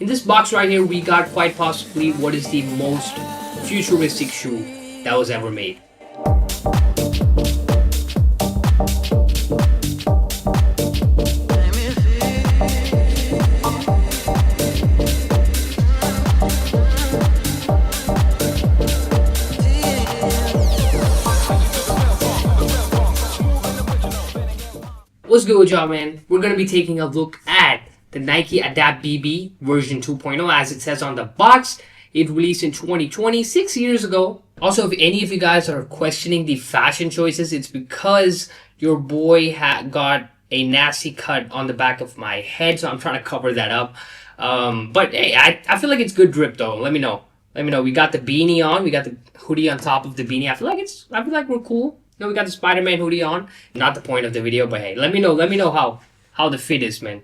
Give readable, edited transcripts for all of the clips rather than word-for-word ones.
In this box right here, we got quite possibly what is the most futuristic shoe that was ever made. What's good with y'all, man? We're gonna be taking a look at the Nike Adapt BB version 2.0, as it says on the box. It released in 2020, 6 years ago. Also, if any of you guys are questioning the fashion choices, it's because your boy got a nasty cut on the back of my head, so I'm trying to cover that up. But hey, I feel like it's good drip though. Let me know. Let me know. We got the beanie on. We got the hoodie on top of the beanie. I feel like we're cool. You know, we got the Spider-Man hoodie on. Not the point of the video, but hey, let me know how the fit is, man.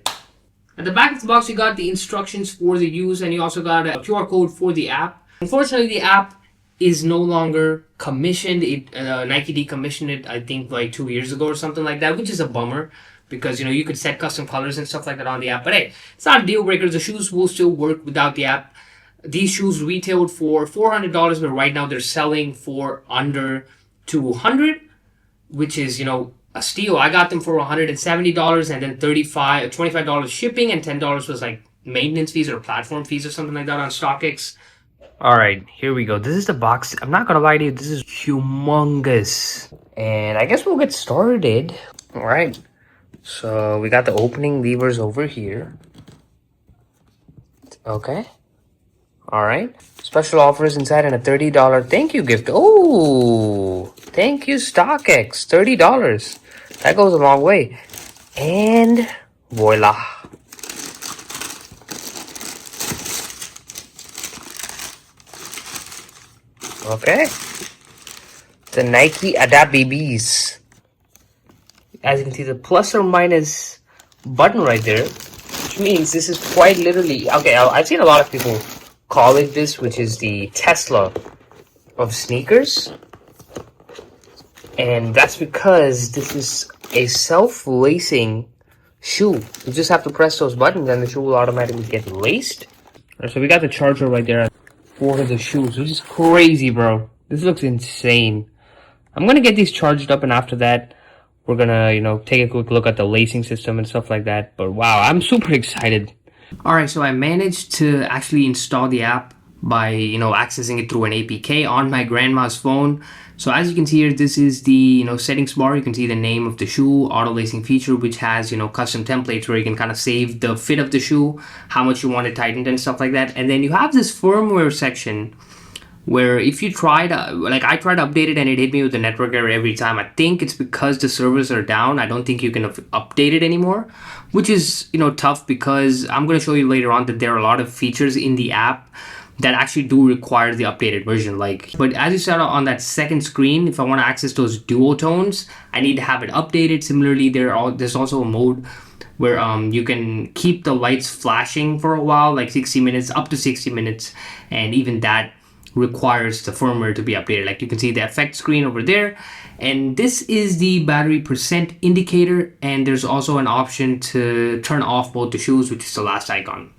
At the back of the box, you got the instructions for the use, and you also got a QR code for the app. Unfortunately, the app is no longer commissioned. Nike decommissioned it, I think, like 2 years ago or something like that, which is a bummer because you could set custom colors and stuff like that on the app. But hey, it's not a deal breaker. The shoes will still work without the app. These shoes retailed for $400, but right now they're selling for under $200, which is a steal. I got them for $170 and then $25 shipping, and $10 was like maintenance fees or platform fees or something like that on StockX. All right, here we go. This is the box. I'm not gonna lie to you, this is humongous, and I guess we'll get started. All right, so we got the opening levers over here. Okay. All right. Special offers inside and a $30 thank you gift. Oh, thank you, StockX. $30. That goes a long way. And voila. Okay. The Nike Adapt BBs. As you can see, the plus or minus button right there, which means this is quite literally, okay, I've seen a lot of people call it this, which is the Tesla of sneakers, and that's because this is a self-lacing shoe. You just have to press those buttons and the shoe will automatically get laced. Right, so we got the charger right there for the shoes, which is crazy, bro. This looks insane. I'm gonna get these charged up, and after that we're gonna take a quick look at the lacing system and stuff like that. But wow, I'm super excited. Alright, so I managed to actually install the app by accessing it through an APK on my grandma's phone. So as you can see here, this is the settings bar. You can see the name of the shoe, auto lacing feature, which has custom templates where you can kind of save the fit of the shoe, how much you want it tightened and stuff like that. And then you have this firmware section where if you tried, I tried to update it and it hit me with the network error every time. I think it's because the servers are down. I don't think you can update it anymore, which is, tough, because I'm going to show you later on that there are a lot of features in the app that actually do require the updated version. But as you saw on that second screen, if I want to access those duotones, I need to have it updated. Similarly, there's also a mode where you can keep the lights flashing for a while, like 60 minutes, up to 60 minutes, and even that requires the firmware to be updated. Like you can see the effect screen over there, and this is the battery percent indicator, and there's also an option to turn off both the shoes, which is the last icon.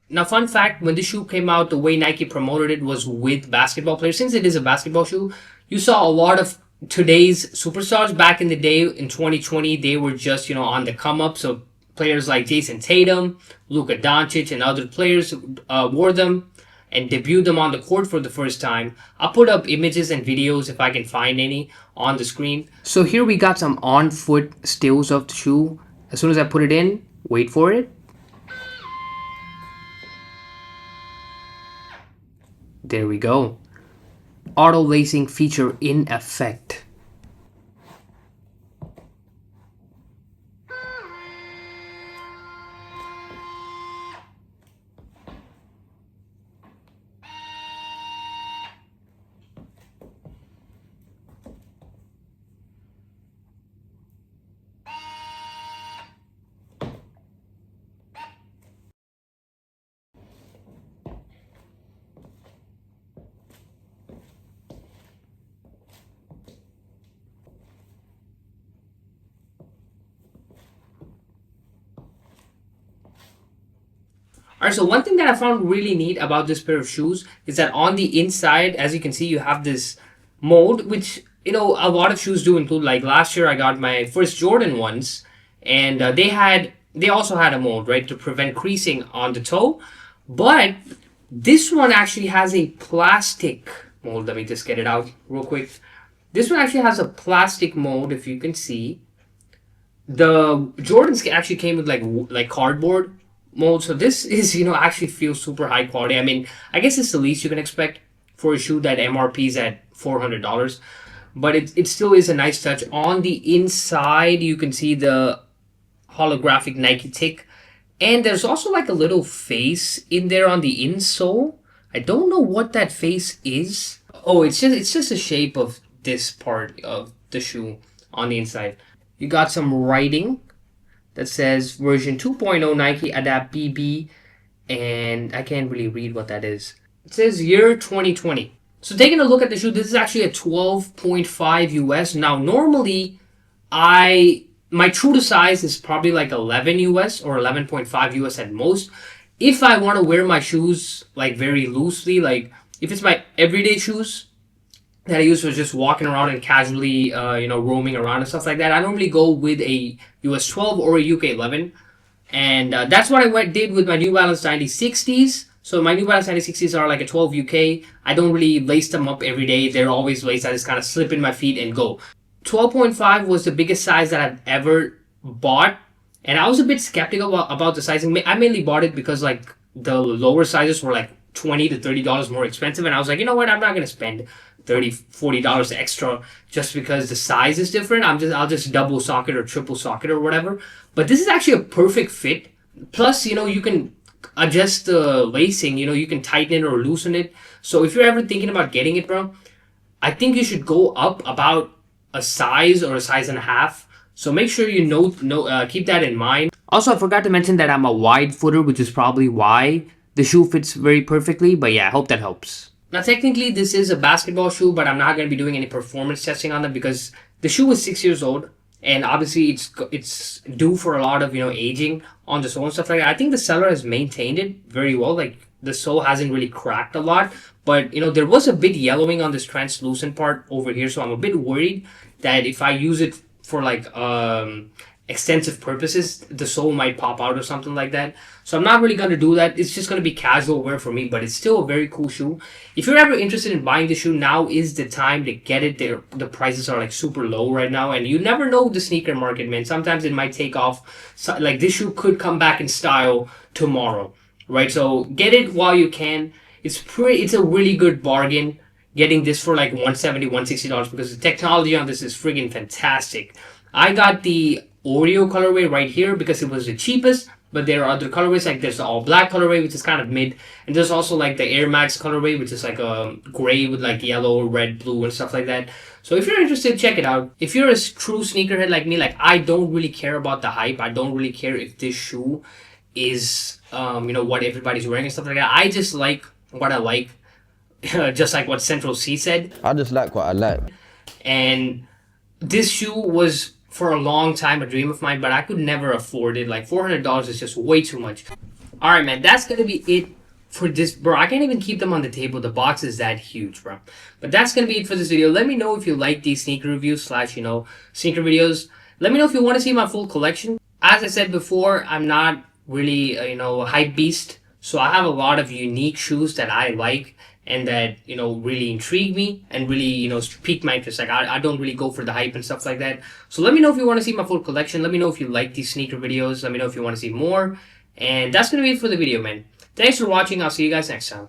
Now, fun fact, when the shoe came out, the way Nike promoted it was with basketball players. Since it is a basketball shoe, you saw a lot of today's superstars. Back in the day in 2020, they were just on the come up. So players like Jason Tatum, Luka Doncic, and other players wore them and debuted them on the court for the first time. I'll put up images and videos if I can find any on the screen. So here we got some on-foot stills of the shoe. As soon as I put it in, wait for it. There we go. Auto lacing feature in effect. Alright, so one thing that I found really neat about this pair of shoes is that on the inside, as you can see, you have this mold, which, you know, a lot of shoes do include. Like last year I got my first Jordan ones, and they also had a mold, right, to prevent creasing on the toe. But this one actually has a plastic mold. Let me just get it out real quick. This one actually has a plastic mold, if you can see. The Jordans actually came with like cardboard mold, so this is, you know, actually feels super high quality. I mean, I guess it's the least you can expect for a shoe that MRP is at $400, but it still is a nice touch. On the inside, you can see the holographic Nike tick, and there's also like a little face in there on the insole. I don't know what that face is. Oh, it's just the shape of this part of the shoe on the inside. You got some writing that says version 2.0 Nike Adapt BB, and I can't really read what that is. It says year 2020. So taking a look at the shoe, this is actually a 12.5 US. Now normally my true to size is probably like 11 US or 11.5 US at most. If I want to wear my shoes like very loosely, like if it's my everyday shoes that I use for just walking around and casually, you know, roaming around and stuff like that, I normally go with a US 12 or a UK 11. And that's what I did with my New Balance 9060s. So my New Balance 9060s are like a 12 UK. I don't really lace them up every day. They're always laced. I just kind of slip in my feet and go. 12.5 was the biggest size that I've ever bought. And I was a bit skeptical about the sizing. I mainly bought it because like the lower sizes were like $20 to $30 more expensive. And I was like, you know what? I'm not going to spend $30, $40 extra just because the size is different. I'll just double socket or triple socket or whatever. But this is actually a perfect fit. Plus, you know, you can adjust the lacing, you know, you can tighten it or loosen it. So if you're ever thinking about getting it, bro, I think you should go up about a size or a size and a half. So make sure you keep that in mind. Also, I forgot to mention that I'm a wide footer, which is probably why the shoe fits very perfectly. But yeah, I hope that helps. Now, technically, this is a basketball shoe, but I'm not going to be doing any performance testing on them because the shoe is 6 years old, and obviously it's due for a lot of, you know, aging on the sole and stuff like that. I think the seller has maintained it very well. Like the sole hasn't really cracked a lot, but you know there was a bit yellowing on this translucent part over here, so I'm a bit worried that if I use it for like extensive purposes, the sole might pop out or something like that. So I'm not really going to do that. It's just going to be casual wear for me, but it's still a very cool shoe. If you're ever interested in buying the shoe, now is the time to get it. The prices are like super low right now, and you never know the sneaker market, man. Sometimes it might take off. So, like this shoe could come back in style tomorrow, right? So get it while you can. It's a really good bargain getting this for like $170, $160 because the technology on this is friggin' fantastic. I got the Oreo colorway right here because it was the cheapest, but there are other colorways, like there's the all black colorway, which is kind of mid, and there's also like the Air Max colorway, which is like a gray with like yellow, red, blue, and stuff like that. So if you're interested, check it out. If you're a true sneakerhead like me, like I don't really care about the hype. I don't really care if this shoe is you know, what everybody's wearing and stuff like that. I just like what I like. Just like what Central C said. I just like what I like. And this shoe was for a long time a dream of mine, but I could never afford it. Like $400 is just way too much. Alright, man, that's gonna be it for this, bro. I can't even keep them on the table. The box is that huge, bro. But that's gonna be it for this video. Let me know if you like these sneaker reviews / you know, sneaker videos. Let me know if you want to see my full collection. As I said before, I'm not really you know, a hype beast, so I have a lot of unique shoes that I like and that, you know, really intrigue me and really, you know, pique my interest. Like I don't really go for the hype and stuff like that. So let me know if you want to see my full collection. Let me know if you like these sneaker videos. Let me know if you want to see more. And that's gonna be it for the video, man. Thanks for watching. I'll see you guys next time.